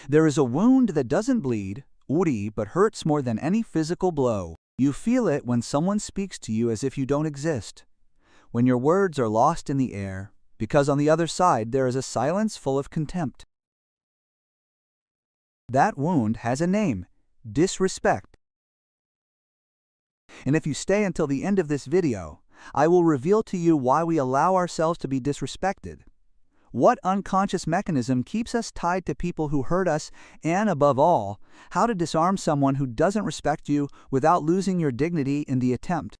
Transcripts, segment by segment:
There is a wound that doesn't bleed, uri, but hurts more than any physical blow. You feel it when someone speaks to you as if you don't exist, when your words are lost in the air, because on the other side there is a silence full of contempt. That wound has a name: disrespect. And if you stay until the end of this video, I will reveal to you why we allow ourselves to be disrespected. What unconscious mechanism keeps us tied to people who hurt us, and above all, how to disarm someone who doesn't respect you without losing your dignity in the attempt.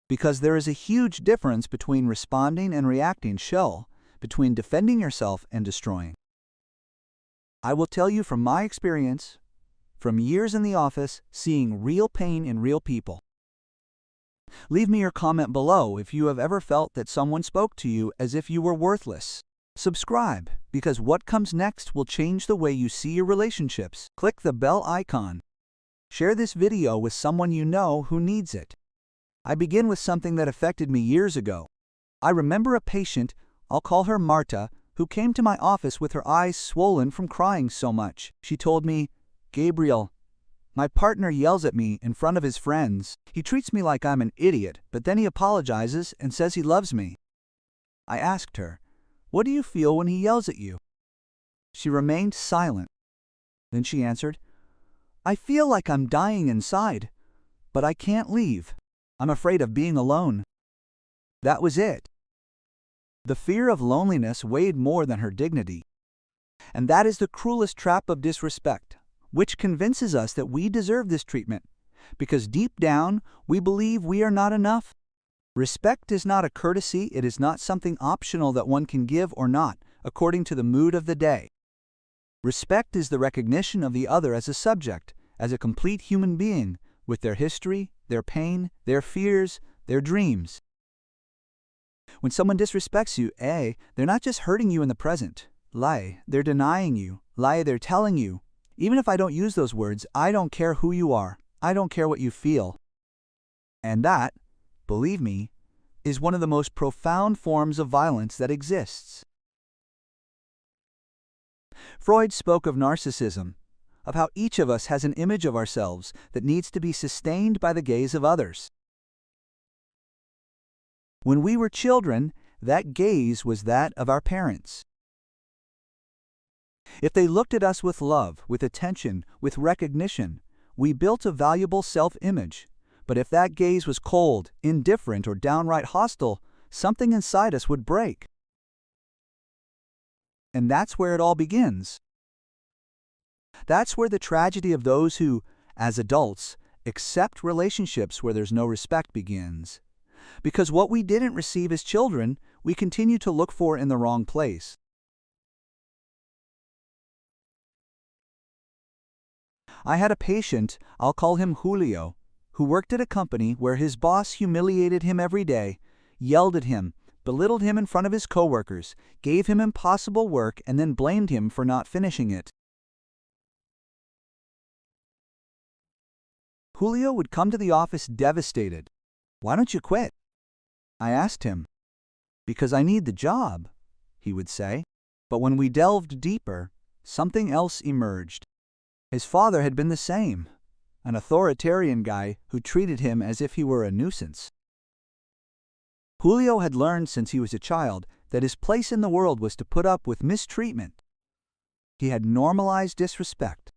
Because there is a huge difference between responding and reacting, between defending yourself and destroying. I will tell you from my experience, from years in the office, seeing real pain in real people. Leave me your comment below if you have ever felt that someone spoke to you as if you were worthless. Subscribe, because what comes next will change the way you see your relationships. Click the bell icon. Share this video with someone you know who needs it. I begin with something that affected me years ago. I remember a patient, I'll call her Marta, who came to my office with her eyes swollen from crying so much. She told me, "Gabriel, my partner yells at me in front of his friends. He treats me like I'm an idiot, but then he apologizes and says he loves me." I asked her, "What do you feel when he yells at you?" She remained silent. Then she answered, "I feel like I'm dying inside, but I can't leave. I'm afraid of being alone." That was it. The fear of loneliness weighed more than her dignity. And that is the cruelest trap of disrespect, which convinces us that we deserve this treatment, because deep down we believe we are not enough. Respect is not a courtesy, it is not something optional that one can give or not, according to the mood of the day. Respect is the recognition of the other as a subject, as a complete human being, with their history, their pain, their fears, their dreams. When someone disrespects you, they're not just hurting you in the present. They're denying you. They're telling you, even if I don't use those words, I don't care who you are. I don't care what you feel. And that, believe me, is one of the most profound forms of violence that exists. Freud spoke of narcissism, of how each of us has an image of ourselves that needs to be sustained by the gaze of others. When we were children, that gaze was that of our parents. If they looked at us with love, with attention, with recognition, we built a valuable self-image. But if that gaze was cold, indifferent, or downright hostile, something inside us would break. And that's where it all begins. That's where the tragedy of those who, as adults, accept relationships where there's no respect begins. Because what we didn't receive as children, we continue to look for in the wrong place. I had a patient, I'll call him Julio, who worked at a company where his boss humiliated him every day, yelled at him, belittled him in front of his coworkers, gave him impossible work, and then blamed him for not finishing it. Julio would come to the office devastated. "Why don't you quit?" I asked him. "Because I need the job," he would say. But when we delved deeper, something else emerged. His father had been the same, an authoritarian guy who treated him as if he were a nuisance. Julio had learned since he was a child that his place in the world was to put up with mistreatment. He had normalized disrespect.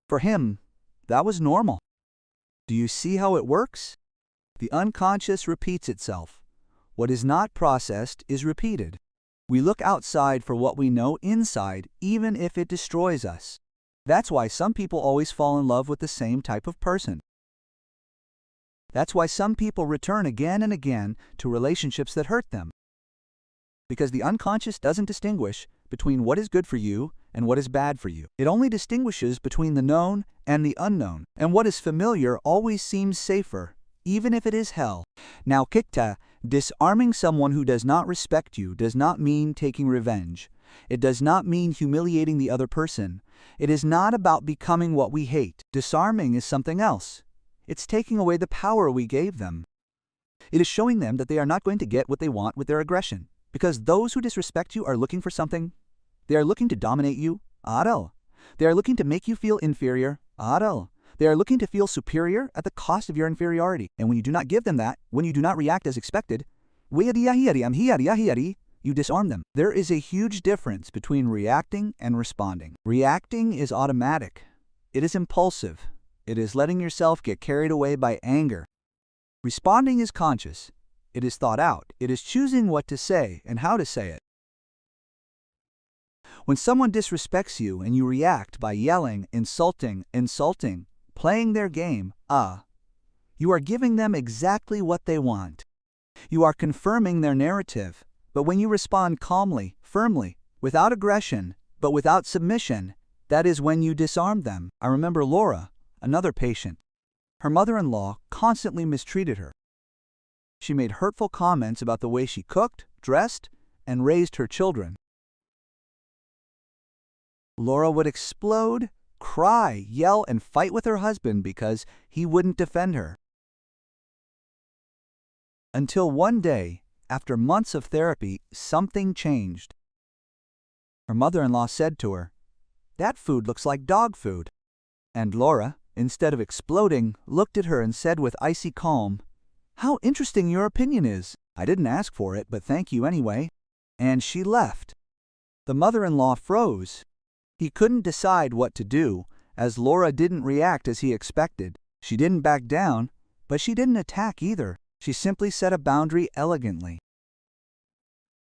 For him, that was normal. Do you see how it works? The unconscious repeats itself. What is not processed is repeated. We look outside for what we know inside, even if it destroys us. That's why some people always fall in love with the same type of person. That's why some people return again and again to relationships that hurt them. Because the unconscious doesn't distinguish between what is good for you and what is bad for you. It only distinguishes between the known and the unknown. And what is familiar always seems safer, even if it is hell. Now, Kikta, disarming someone who does not respect you does not mean taking revenge. It does not mean humiliating the other person. It is not about becoming what we hate. Disarming is something else. It's taking away the power we gave them. It is showing them that they are not going to get what they want with their aggression, because those who disrespect you are looking for something They are looking to dominate you. Adel. They are looking to make you feel inferior. Adel. They are looking to feel superior at the cost of your inferiority. And when you do not give them that, when you do not react as expected, you disarm them. There is a huge difference between reacting and responding. Reacting is automatic. It is impulsive. It is letting yourself get carried away by anger. Responding is conscious. It is thought out. It is choosing what to say and how to say it. When someone disrespects you and you react by yelling, insulting, playing their game, you are giving them exactly what they want. You are confirming their narrative. But when you respond calmly, firmly, without aggression, but without submission, that is when you disarm them. I remember Laura, another patient. Her mother-in-law constantly mistreated her. She made hurtful comments about the way she cooked, dressed, and raised her children. Laura would explode, cry, yell, and fight with her husband because he wouldn't defend her. Until one day, after months of therapy, something changed. Her mother-in-law said to her, "That food looks like dog food." And Laura, instead of exploding, looked at her and said with icy calm, "How interesting your opinion is. I didn't ask for it, but thank you anyway." And she left. The mother-in-law froze. He couldn't decide what to do, as Laura didn't react as he expected. She didn't back down, but she didn't attack either. She simply set a boundary elegantly.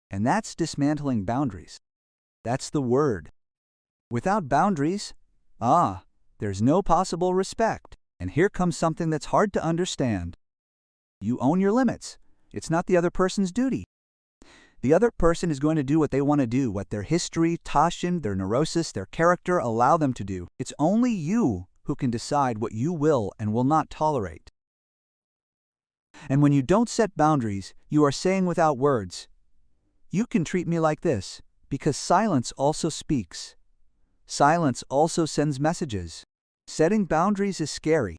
And that's dismantling boundaries. That's the word. Without boundaries, there's no possible respect. And here comes something that's hard to understand. You own your limits. It's not the other person's duty. The other person is going to do what they want to do, what their history, Taschen, their neurosis, their character allow them to do. It's only you who can decide what you will and will not tolerate. And when you don't set boundaries, you are saying without words, "You can treat me like this," because silence also speaks. Silence also sends messages. Setting boundaries is scary.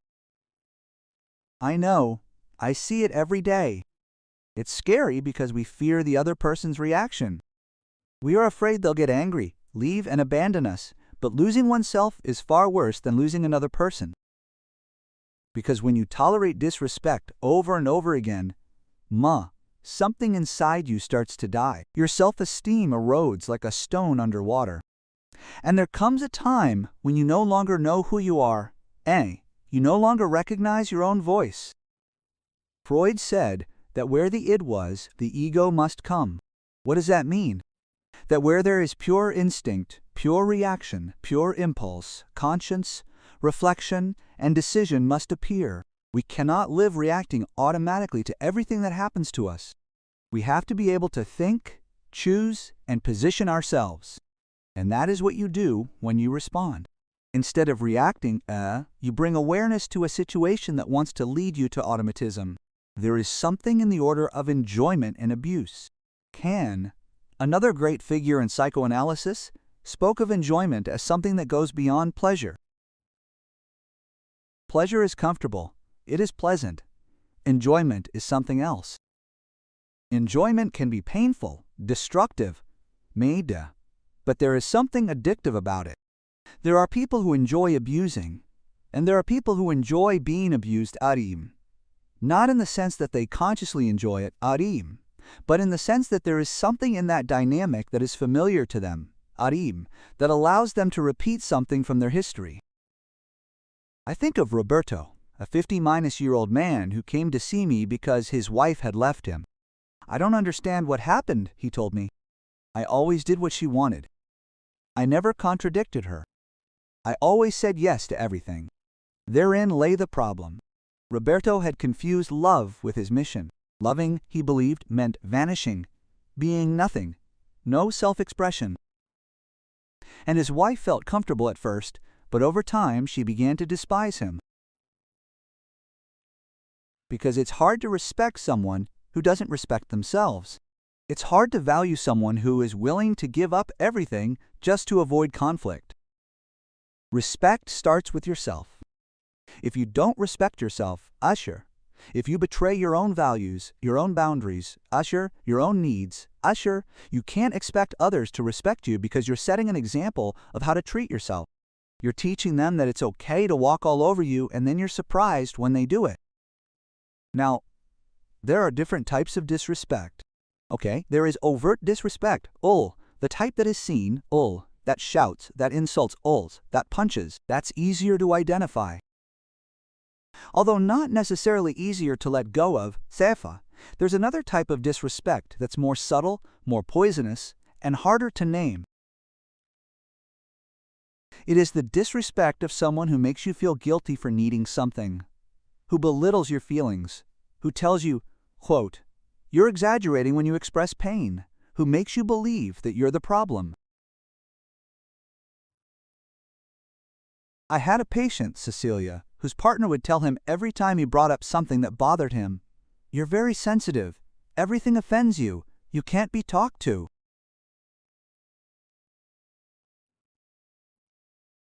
I know. I see it every day. It's scary because we fear the other person's reaction. We are afraid they'll get angry, leave, and abandon us, but losing oneself is far worse than losing another person. Because when you tolerate disrespect over and over again, something inside you starts to die. Your self-esteem erodes like a stone underwater. And there comes a time when you no longer know who you are, you no longer recognize your own voice. Freud said that where the id was, the ego must come. What does that mean? That where there is pure instinct, pure reaction, pure impulse, conscience, reflection, and decision must appear. We cannot live reacting automatically to everything that happens to us. We have to be able to think, choose, and position ourselves. And that is what you do when you respond. Instead of reacting, you bring awareness to a situation that wants to lead you to automatism. There is something in the order of enjoyment and abuse. Kahn, another great figure in psychoanalysis, spoke of enjoyment as something that goes beyond pleasure. Pleasure is comfortable. It is pleasant. Enjoyment is something else. Enjoyment can be painful, destructive, but there is something addictive about it. There are people who enjoy abusing, and there are people who enjoy being abused, not in the sense that they consciously enjoy it, but in the sense that there is something in that dynamic that is familiar to them, that allows them to repeat something from their history. I think of Roberto, a 50-year-old man who came to see me because his wife had left him. "I don't understand what happened," he told me. "I always did what she wanted. I never contradicted her. I always said yes to everything." Therein lay the problem. Roberto had confused love with his mission. Loving, he believed, meant vanishing, being nothing, no self-expression. And his wife felt comfortable at first, but over time she began to despise him. Because it's hard to respect someone who doesn't respect themselves. It's hard to value someone who is willing to give up everything just to avoid conflict. Respect starts with yourself. If you don't respect yourself, If you betray your own values, your own boundaries, your own needs, you can't expect others to respect you because you're setting an example of how to treat yourself. You're teaching them that it's okay to walk all over you, and then you're surprised when they do it. Now, there are different types of disrespect. Okay, there is overt disrespect, the type that is seen, that shouts, that insults, that punches. That's easier to identify. Although not necessarily easier to let go of, there's another type of disrespect that's more subtle, more poisonous, and harder to name. It is the disrespect of someone who makes you feel guilty for needing something, who belittles your feelings, who tells you, quote, "You're exaggerating when you express pain," who makes you believe that you're the problem. I had a patient, Cecilia, whose partner would tell him every time he brought up something that bothered him, "You're very sensitive. Everything offends you. You can't be talked to."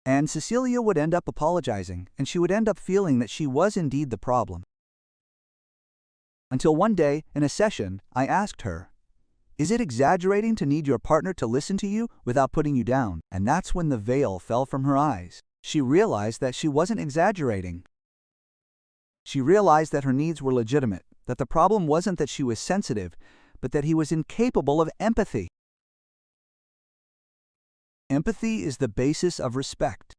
And Cecilia would end up apologizing, and she would end up feeling that she was indeed the problem. Until one day, in a session, I asked her, "Is it exaggerating to need your partner to listen to you without putting you down?" And that's when the veil fell from her eyes. She realized that she wasn't exaggerating. She realized that her needs were legitimate, that the problem wasn't that she was sensitive, but that he was incapable of empathy. Empathy is the basis of respect.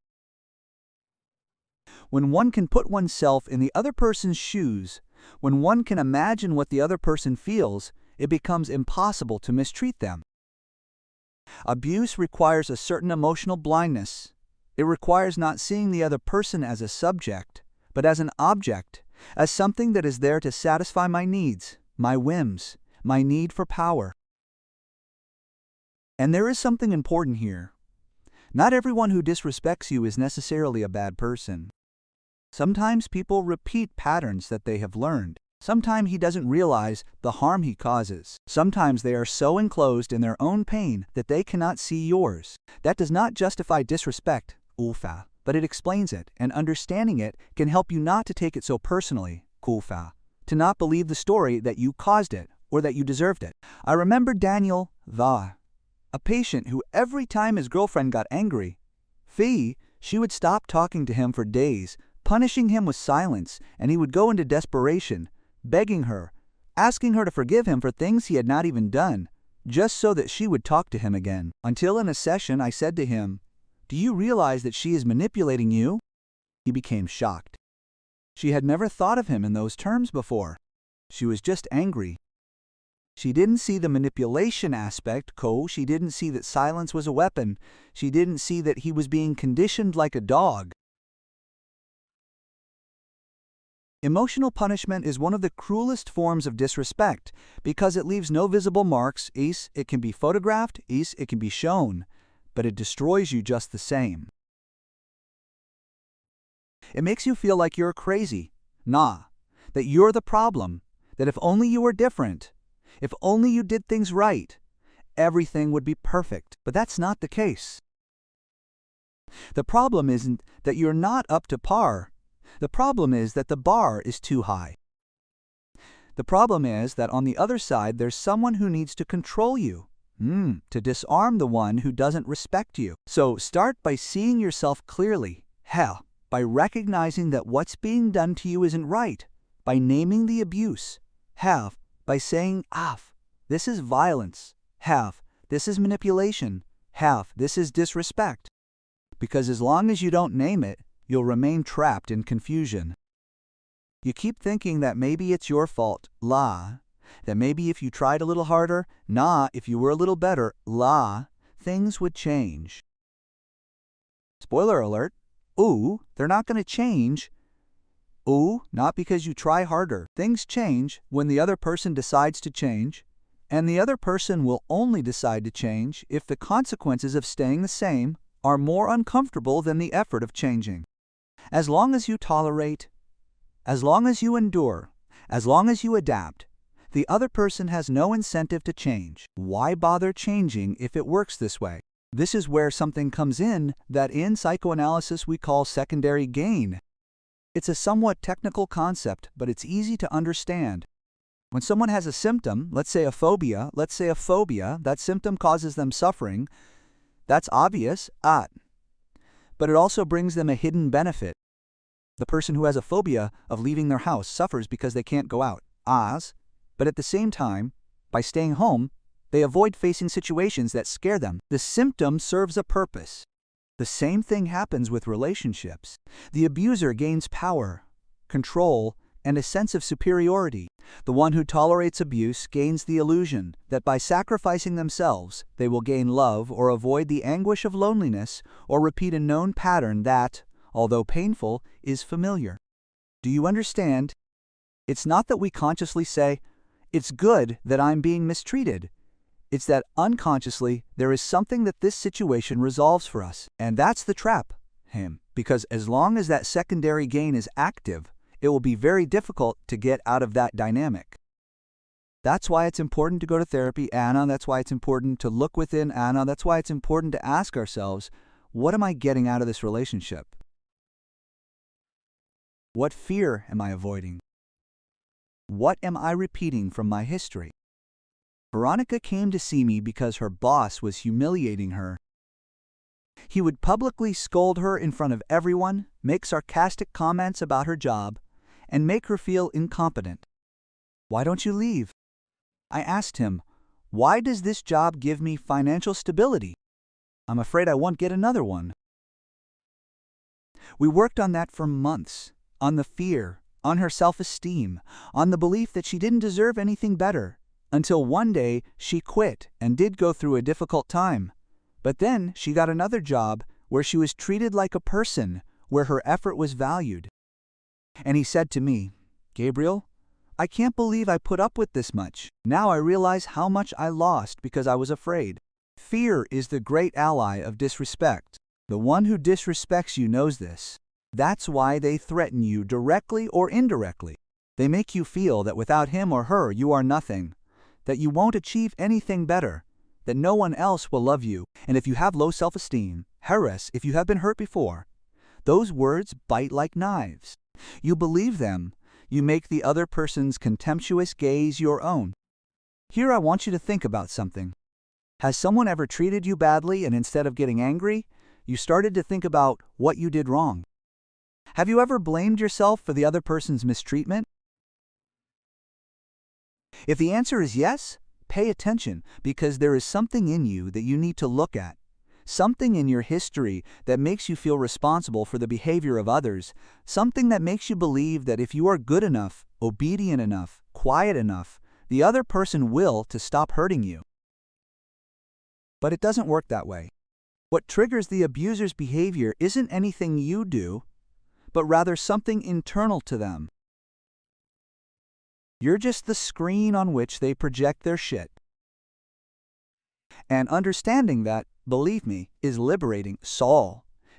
When one can put oneself in the other person's shoes, when one can imagine what the other person feels, it becomes impossible to mistreat them. Abuse requires a certain emotional blindness. It requires not seeing the other person as a subject, but as an object, as something that is there to satisfy my needs, my whims, my need for power. And there is something important here. Not everyone who disrespects you is necessarily a bad person. Sometimes people repeat patterns that they have learned. Sometimes he doesn't realize the harm he causes. Sometimes they are so enclosed in their own pain that they cannot see yours. That does not justify disrespect, but it explains it, and understanding it can help you not to take it so personally, to not believe the story that you caused it or that you deserved it. I remember Daniel, a patient who every time his girlfriend got angry, she would stop talking to him for days, punishing him with silence, and he would go into desperation, begging her, asking her to forgive him for things he had not even done, just so that she would talk to him again. Until in a session I said to him, "Do you realize that she is manipulating you?" He became shocked. She had never thought of him in those terms before. She was just angry. She didn't see the manipulation aspect, she didn't see that silence was a weapon. She didn't see that he was being conditioned like a dog. Emotional punishment is one of the cruelest forms of disrespect because it leaves no visible marks. It can be photographed, it can be shown, but it destroys you just the same. It makes you feel like you're crazy, that you're the problem, that if only you were different, if only you did things right, everything would be perfect. But that's not the case. The problem isn't that you're not up to par. The problem is that the bar is too high. The problem is that on the other side there's someone who needs to control you, to disarm the one who doesn't respect you. So start by seeing yourself clearly, by recognizing that what's being done to you isn't right, by naming the abuse, by saying, this is violence, this is manipulation, this is disrespect. Because as long as you don't name it, you'll remain trapped in confusion. You keep thinking that maybe it's your fault, that maybe if you tried a little harder, if you were a little better, things would change. Spoiler alert, they're not going to change. Not because you try harder. Things change when the other person decides to change, and the other person will only decide to change if the consequences of staying the same are more uncomfortable than the effort of changing. As long as you tolerate, as long as you endure, as long as you adapt, the other person has no incentive to change. Why bother changing if it works this way? This is where something comes in that in psychoanalysis we call secondary gain. It's a somewhat technical concept, but it's easy to understand. When someone has a symptom, let's say a phobia, that symptom causes them suffering. That's obvious, but it also brings them a hidden benefit. The person who has a phobia of leaving their house suffers because they can't go out, but at the same time, by staying home, they avoid facing situations that scare them. The symptom serves a purpose. The same thing happens with relationships. The abuser gains power, control, and a sense of superiority. The one who tolerates abuse gains the illusion that by sacrificing themselves, they will gain love or avoid the anguish of loneliness or repeat a known pattern that, although painful, is familiar. Do you understand? It's not that we consciously say, "It's good that I'm being mistreated." It's that unconsciously there is something that this situation resolves for us. And that's the trap, because as long as that secondary gain is active, it will be very difficult to get out of that dynamic. That's why it's important to go to therapy, Anna. That's why it's important to look within, Anna. That's why it's important to ask ourselves, what am I getting out of this relationship? What fear am I avoiding? What am I repeating from my history? Veronica came to see me because her boss was humiliating her. He would publicly scold her in front of everyone, make sarcastic comments about her job, and make her feel incompetent. "Why don't you leave?" I asked him, "Why does this job give me financial stability? I'm afraid I won't get another one." We worked on that for months, on the fear, on her self-esteem, on the belief that she didn't deserve anything better, until one day she quit and did go through a difficult time. But then she got another job where she was treated like a person, where her effort was valued. And he said to me, "Gabriel, I can't believe I put up with this much. Now I realize how much I lost because I was afraid." Fear is the great ally of disrespect. The one who disrespects you knows this. That's why they threaten you directly or indirectly. They make you feel that without him or her you are nothing, that you won't achieve anything better, that no one else will love you, and if you have low self-esteem, if you have been hurt before, those words bite like knives. You believe them. You make the other person's contemptuous gaze your own. Here I want you to think about something. Has someone ever treated you badly and instead of getting angry, you started to think about what you did wrong? Have you ever blamed yourself for the other person's mistreatment? If the answer is yes, pay attention, because there is something in you that you need to look at. Something in your history that makes you feel responsible for the behavior of others. Something that makes you believe that if you are good enough, obedient enough, quiet enough, the other person will to stop hurting you. But it doesn't work that way. What triggers the abuser's behavior isn't anything you do, but rather something internal to them. You're just the screen on which they project their shit. And understanding that, believe me, is liberating,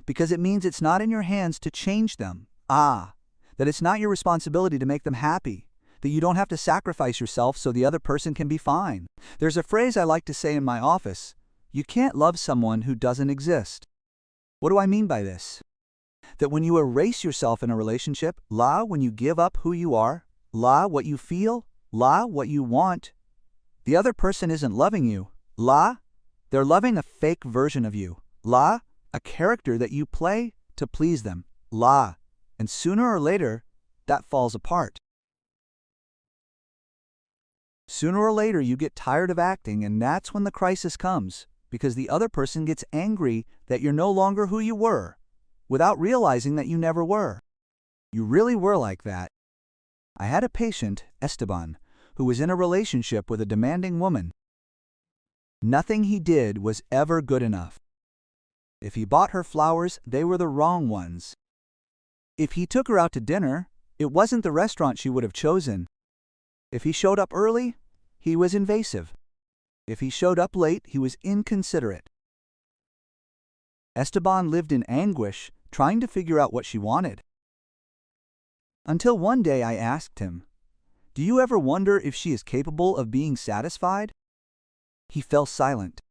because it means it's not in your hands to change them. That it's not your responsibility to make them happy, that you don't have to sacrifice yourself so the other person can be fine. There's a phrase I like to say in my office: you can't love someone who doesn't exist. What do I mean by this? That when you erase yourself in a relationship, when you give up who you are, what you feel, what you want, the other person isn't loving you. They're loving a fake version of you. A character that you play to please them. And sooner or later, that falls apart. Sooner or later, you get tired of acting, and that's when the crisis comes, because the other person gets angry that you're no longer who you were, without realizing that you never were. You really were like that. I had a patient, Esteban, who was in a relationship with a demanding woman. Nothing he did was ever good enough. If he bought her flowers, they were the wrong ones. If he took her out to dinner, it wasn't the restaurant she would have chosen. If he showed up early, he was invasive. If he showed up late, he was inconsiderate. Esteban lived in anguish, trying to figure out what she wanted. Until one day I asked him, "Do you ever wonder if she is capable of being satisfied?" He fell silent.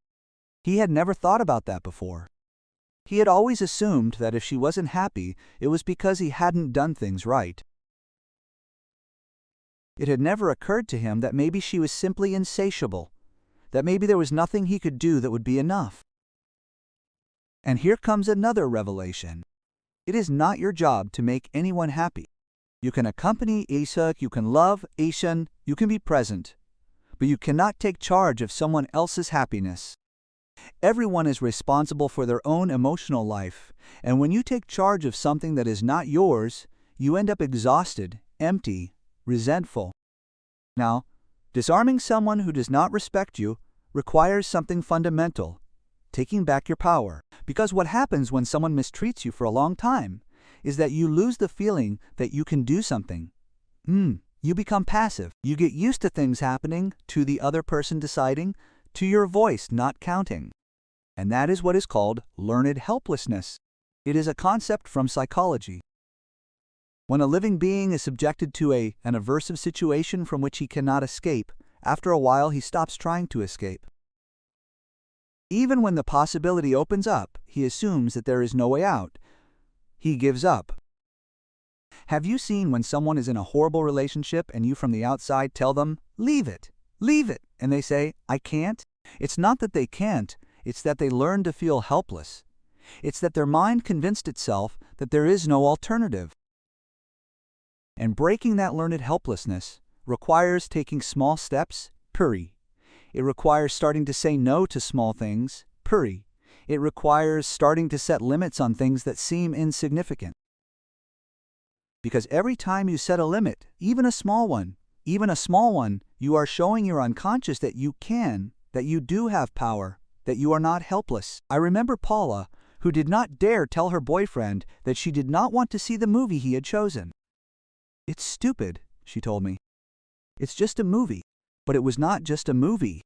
He had never thought about that before. He had always assumed that if she wasn't happy, it was because he hadn't done things right. It had never occurred to him that maybe she was simply insatiable, that maybe there was nothing he could do that would be enough. And here comes another revelation. It is not your job to make anyone happy. You can accompany Isa, you can love Ishan, you can be present, but you cannot take charge of someone else's happiness. Everyone is responsible for their own emotional life, and when you take charge of something that is not yours, you end up exhausted, empty, resentful. Now, disarming someone who does not respect you requires something fundamental, taking back your power. Because what happens when someone mistreats you for a long time is that you lose the feeling that you can do something. You become passive. You get used to things happening, to the other person deciding, to your voice not counting. And that is what is called learned helplessness. It is a concept from psychology. When a living being is subjected to an aversive situation from which he cannot escape, after a while he stops trying to escape. Even when the possibility opens up, he assumes that there is no way out. He gives up. Have you seen when someone is in a horrible relationship and you from the outside tell them, leave it, and they say, I can't? It's not that they can't, it's that they learn to feel helpless. It's that their mind convinced itself that there is no alternative. And breaking that learned helplessness requires taking small steps, puri. It requires starting to say no to small things, puri. It requires starting to set limits on things that seem insignificant. Because every time you set a limit, even a small one, you are showing your unconscious that you can, that you do have power, that you are not helpless. I remember Paula, who did not dare tell her boyfriend that she did not want to see the movie he had chosen. It's stupid, she told me. It's just a movie. But it was not just a movie.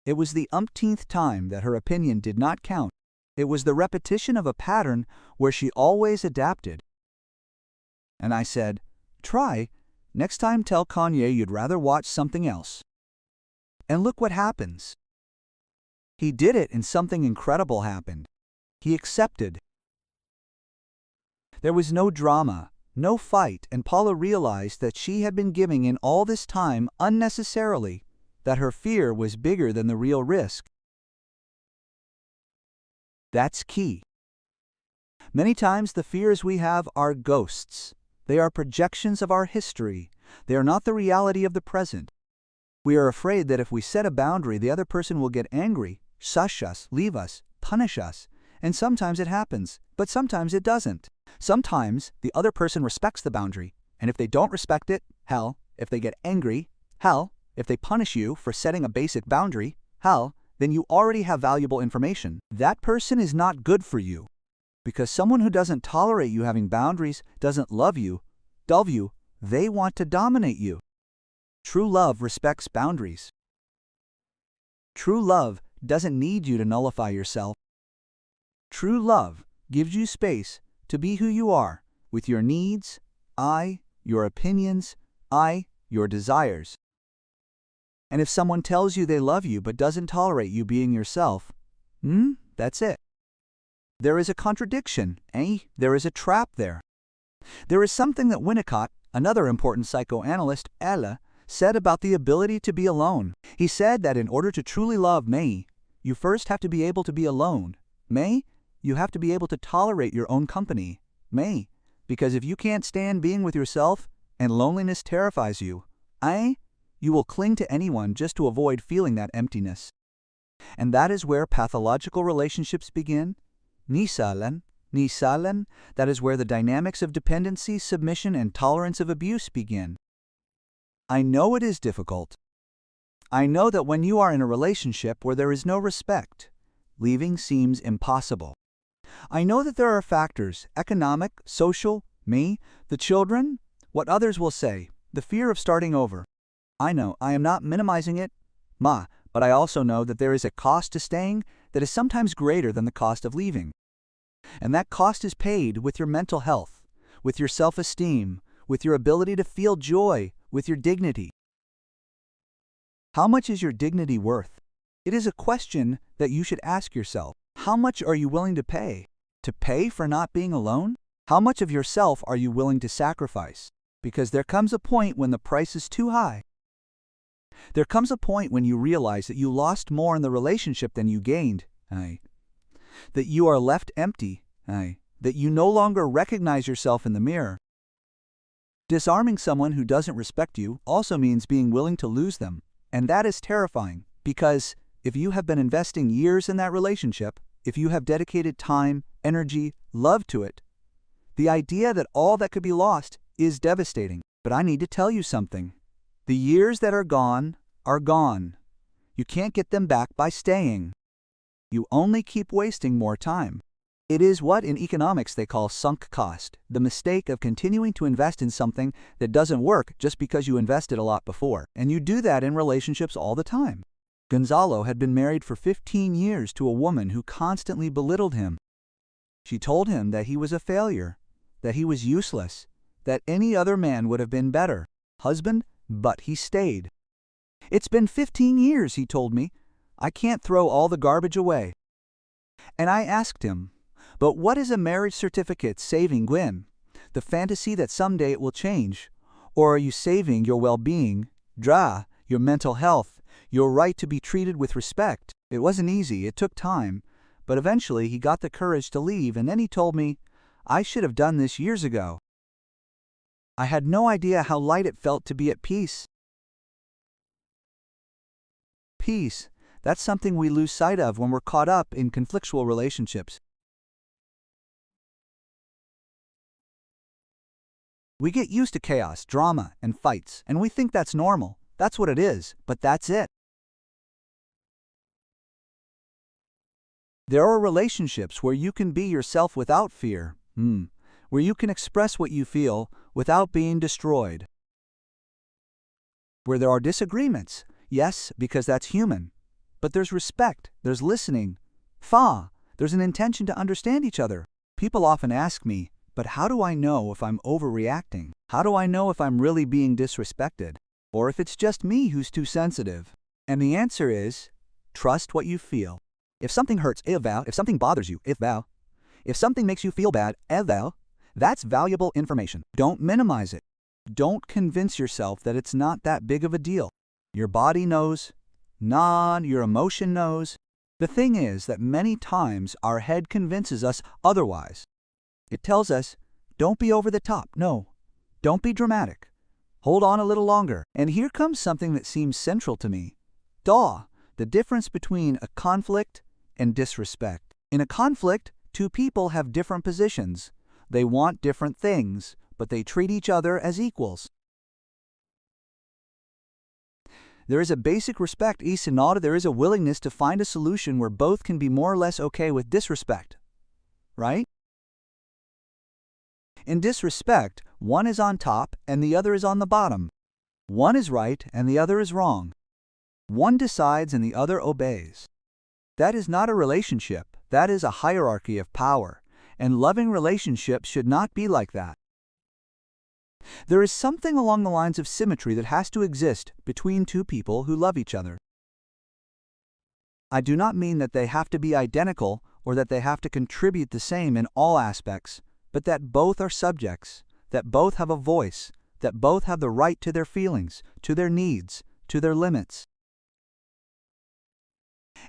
It was the umpteenth time that her opinion did not count. It was the repetition of a pattern where she always adapted. And I said, try. Next time tell Kanye you'd rather watch something else. And look what happens. He did it and something incredible happened. He accepted. There was no drama, no fight, and Paula realized that she had been giving in all this time unnecessarily, that her fear was bigger than the real risk. That's key. Many times the fears we have are ghosts. They are projections of our history. They are not the reality of the present. We are afraid that if we set a boundary, the other person will get angry, shush us, leave us, punish us, and sometimes it happens, but sometimes it doesn't. Sometimes the other person respects the boundary, and if they don't respect it, hell, if they get angry, hell, if they punish you for setting a basic boundary, hell, then you already have valuable information. That person is not good for you. Because someone who doesn't tolerate you having boundaries, doesn't love you, they want to dominate you. True love respects boundaries. True love doesn't need you to nullify yourself. True love gives you space to be who you are, with your needs, your opinions, your desires. And if someone tells you they love you but doesn't tolerate you being yourself, that's it. There is a contradiction, There is a trap there. There is something that Winnicott, another important psychoanalyst, said about the ability to be alone. He said that in order to truly love me, you first have to be able to be alone. You have to be able to tolerate your own company. Because if you can't stand being with yourself and loneliness terrifies you, you will cling to anyone just to avoid feeling that emptiness. And that is where pathological relationships begin. Nisalan, that is where the dynamics of dependency, submission, and tolerance of abuse begin. I know it is difficult. I know that when you are in a relationship where there is no respect, leaving seems impossible. I know that there are factors, economic, social, the children, what others will say, the fear of starting over. I know, I am not minimizing it, but I also know that there is a cost to staying that is sometimes greater than the cost of leaving. And that cost is paid with your mental health, with your self-esteem, with your ability to feel joy, with your dignity. How much is your dignity worth? It is a question that you should ask yourself. How much are you willing to pay? To pay for not being alone? How much of yourself are you willing to sacrifice? Because there comes a point when the price is too high. There comes a point when you realize that you lost more in the relationship than you gained, that you are left empty, that you no longer recognize yourself in the mirror. Disarming someone who doesn't respect you also means being willing to lose them, and that is terrifying, because if you have been investing years in that relationship, if you have dedicated time, energy, love to it, the idea that all that could be lost is devastating. But I need to tell you something. The years that are gone are gone. You can't get them back by staying. You only keep wasting more time. It is what in economics they call sunk cost, the mistake of continuing to invest in something that doesn't work just because you invested a lot before. And you do that in relationships all the time. Gonzalo had been married for 15 years to a woman who constantly belittled him. She told him that he was a failure, that he was useless, that any other man would have been better husband, but he stayed. It's been 15 years, he told me. I can't throw all the garbage away. And I asked him, but what is a marriage certificate saving, Gwen? The fantasy that someday it will change? Or are you saving your well-being, your mental health, your right to be treated with respect? It wasn't easy, it took time, but eventually he got the courage to leave, and then he told me, I should have done this years ago. I had no idea how light it felt to be at peace. Peace, that's something we lose sight of when we're caught up in conflictual relationships. We get used to chaos, drama, and fights, and we think that's normal. That's what it is, but that's it. There are relationships where you can be yourself without fear, where you can express what you feel without being destroyed. Where there are disagreements, yes, because that's human, but there's respect, there's listening, there's an intention to understand each other. People often ask me, but how do I know if I'm overreacting? How do I know if I'm really being disrespected? Or if it's just me who's too sensitive? And the answer is, trust what you feel. If something hurts, if something bothers you, if something makes you feel bad, that's valuable information. Don't minimize it. Don't convince yourself that it's not that big of a deal. Your body knows, your emotion knows. The thing is that many times our head convinces us otherwise. It tells us, don't be over the top, don't be dramatic. Hold on a little longer. And here comes something that seems central to me. The difference between a conflict and disrespect. In a conflict, two people have different positions. They want different things, but they treat each other as equals. There is a basic respect, there is a willingness to find a solution where both can be more or less okay with disrespect. Right? In disrespect, one is on top and the other is on the bottom. One is right and the other is wrong. One decides and the other obeys. That is not a relationship, that is a hierarchy of power, and loving relationships should not be like that. There is something along the lines of symmetry that has to exist between two people who love each other. I do not mean that they have to be identical or that they have to contribute the same in all aspects, but that both are subjects, that both have a voice, that both have the right to their feelings, to their needs, to their limits.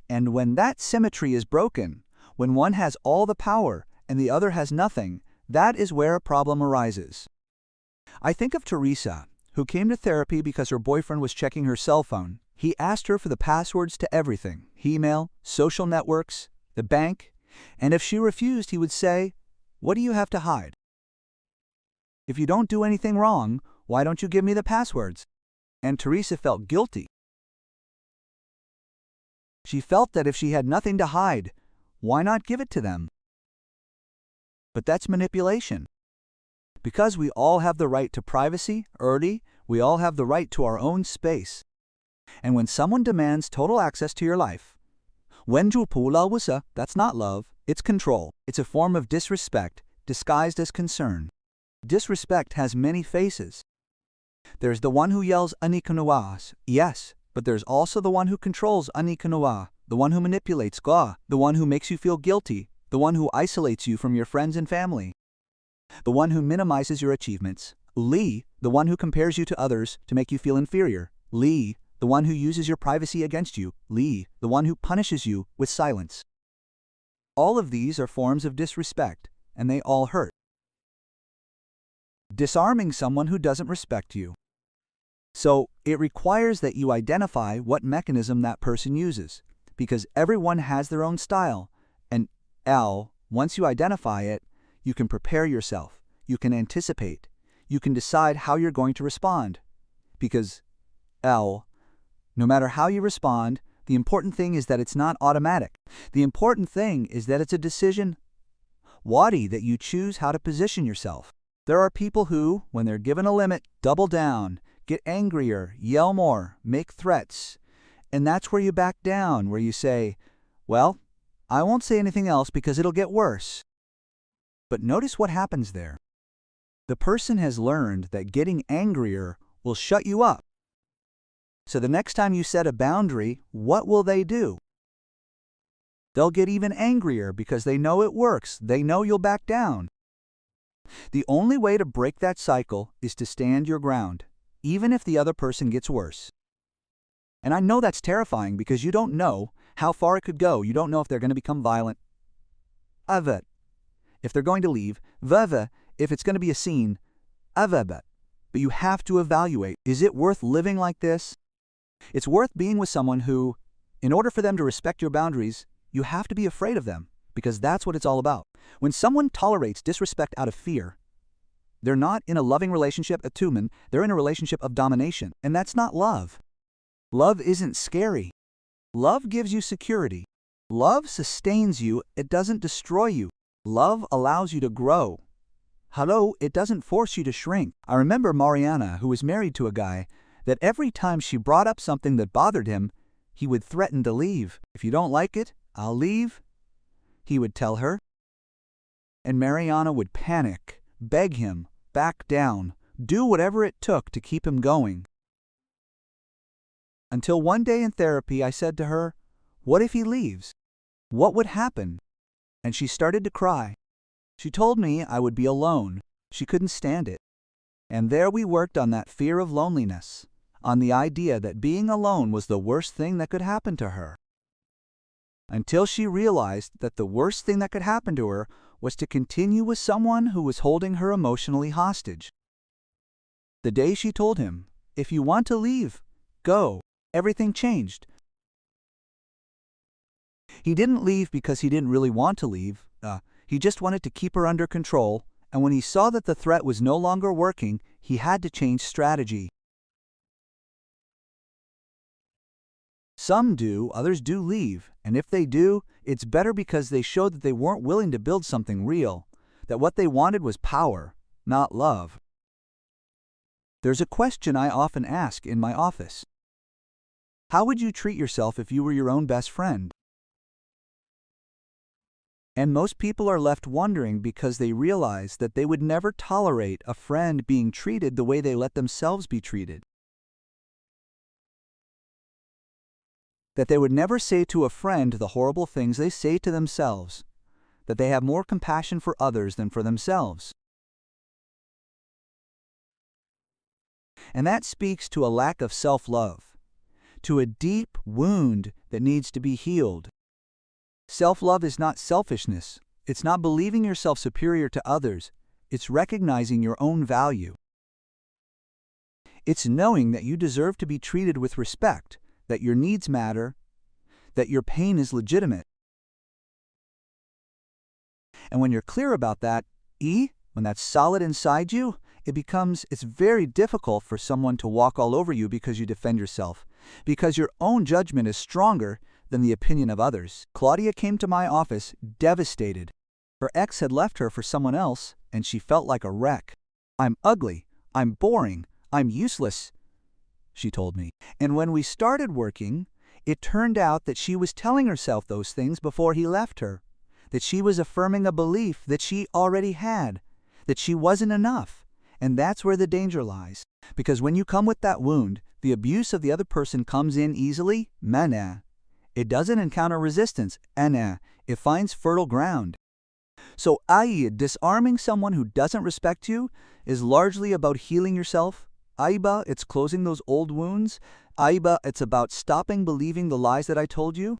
And when that symmetry is broken, when one has all the power and the other has nothing, that is where a problem arises. I think of Teresa, who came to therapy because her boyfriend was checking her cell phone. He asked her for the passwords to everything, email, social networks, the bank, and if she refused, he would say, "What do you have to hide? If you don't do anything wrong, why don't you give me the passwords?" And Teresa felt guilty. She felt that if she had nothing to hide, why not give it to them? But that's manipulation. Because we all have the right to privacy, we all have the right to our own space. And when someone demands total access to your life, that's not love, it's control. It's a form of disrespect disguised as concern. Disrespect has many faces. There's the one who yells "Anikanuas," yes, but there's also the one who controls "Anikanuwa," the one who manipulates "Ga," the one who makes you feel guilty, the one who isolates you from your friends and family, the one who minimizes your achievements, Li, the one who compares you to others to make you feel inferior, Li, the one who uses your privacy against you, Li, the one who punishes you with silence. All of these are forms of disrespect, and they all hurt. Disarming someone who doesn't respect you. So, it requires that you identify what mechanism that person uses, because everyone has their own style, and once you identify it, you can prepare yourself, you can anticipate, you can decide how you're going to respond. Because no matter how you respond, the important thing is that it's not automatic. The important thing is that it's a decision, that you choose how to position yourself. There are people who, when they're given a limit, double down, get angrier, yell more, make threats. And that's where you back down, where you say, well, I won't say anything else because it'll get worse. But notice what happens there. The person has learned that getting angrier will shut you up. So the next time you set a boundary, what will they do? They'll get even angrier because they know it works. They know you'll back down. The only way to break that cycle is to stand your ground, even if the other person gets worse. And I know that's terrifying because you don't know how far it could go. You don't know if they're going to become violent. If they're going to leave. If it's going to be a scene. But you have to evaluate, is it worth living like this? It's worth being with someone who, in order for them to respect your boundaries, you have to be afraid of them, because that's what it's all about. When someone tolerates disrespect out of fear, they're not in a loving relationship, attunement, they're in a relationship of domination, and that's not love. Love isn't scary. Love gives you security. Love sustains you, it doesn't destroy you. Love allows you to grow. It doesn't force you to shrink. I remember Mariana, who was married to a guy, that every time she brought up something that bothered him, he would threaten to leave. If you don't like it, I'll leave, he would tell her. And Mariana would panic, beg him, back down, do whatever it took to keep him going. Until one day in therapy I said to her, what if he leaves? What would happen? And she started to cry. She told me I would be alone. She couldn't stand it. And there we worked on that fear of loneliness, on the idea that being alone was the worst thing that could happen to her. Until she realized that the worst thing that could happen to her was to continue with someone who was holding her emotionally hostage. The day she told him, if you want to leave, go, everything changed. He didn't leave because he didn't really want to leave. He just wanted to keep her under control, and when he saw that the threat was no longer working, he had to change strategy. Some do, others do leave, and if they do, it's better because they showed that they weren't willing to build something real, that what they wanted was power, not love. There's a question I often ask in my office. How would you treat yourself if you were your own best friend? And most people are left wondering because they realize that they would never tolerate a friend being treated the way they let themselves be treated. That they would never say to a friend the horrible things they say to themselves, that they have more compassion for others than for themselves. And that speaks to a lack of self-love, to a deep wound that needs to be healed. Self-love is not selfishness. It's not believing yourself superior to others. It's recognizing your own value. It's knowing that you deserve to be treated with respect, that your needs matter, that your pain is legitimate. And when you're clear about that, when that's solid inside you, it's very difficult for someone to walk all over you because you defend yourself, because your own judgment is stronger than the opinion of others. Claudia came to my office devastated. Her ex had left her for someone else, and she felt like a wreck. I'm ugly, I'm boring, I'm useless, she told me. And when we started working, it turned out that she was telling herself those things before he left her, that she was affirming a belief that she already had, that she wasn't enough. And that's where the danger lies. Because when you come with that wound, the abuse of the other person comes in easily, It doesn't encounter resistance, it finds fertile ground. So, i.e., disarming someone who doesn't respect you is largely about healing yourself. Aiba, it's closing those old wounds. Aiba, it's about stopping believing the lies that I told you.